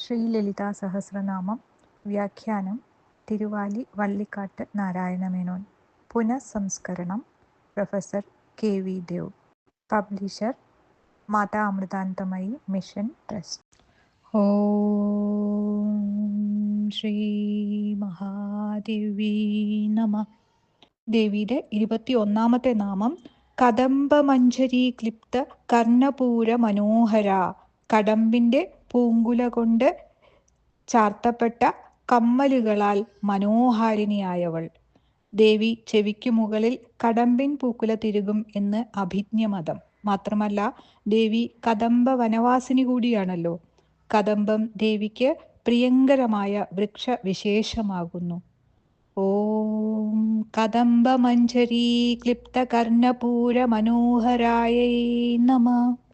ശ്രീലളിതാ സഹസ്രനാമം വ്യാഖ്യാനം തിരുവാലി വള്ളിക്കാട്ട് നാരായണമേനോൻ. പുനഃസംസ്കരണം professor KV Dev. Publisher Mata Amritanandamayi mission trust. Om Sri Mahadevi നമ. ദേവിയുടെ 21ാമത്തെ നാമം കദംബമഞ്ജരി ക്ലിപ്ത കർണപൂര മനോഹര. കടമ്പിന്റെ പൂങ്കുല കൊണ്ട് ചാർത്തപ്പെട്ട കമ്മലുകളാൽ മനോഹാരിണിയായവൾ. ദേവി ചെവിക്കു മുകളിൽ കടമ്പിൻ പൂക്കുല തിരുകും എന്ന് അഭിജ്ഞമതം. മാത്രമല്ല, ദേവി കദംബ വനവാസിനി കൂടിയാണല്ലോ. കദംബം ദേവിക്ക് പ്രിയങ്കരമായ വൃക്ഷവിശേഷമാകുന്നു. ഓം കദംബമഞ്ജരി ക്ലിപ്ത കർണപൂര മനോഹരായൈ നമഃ.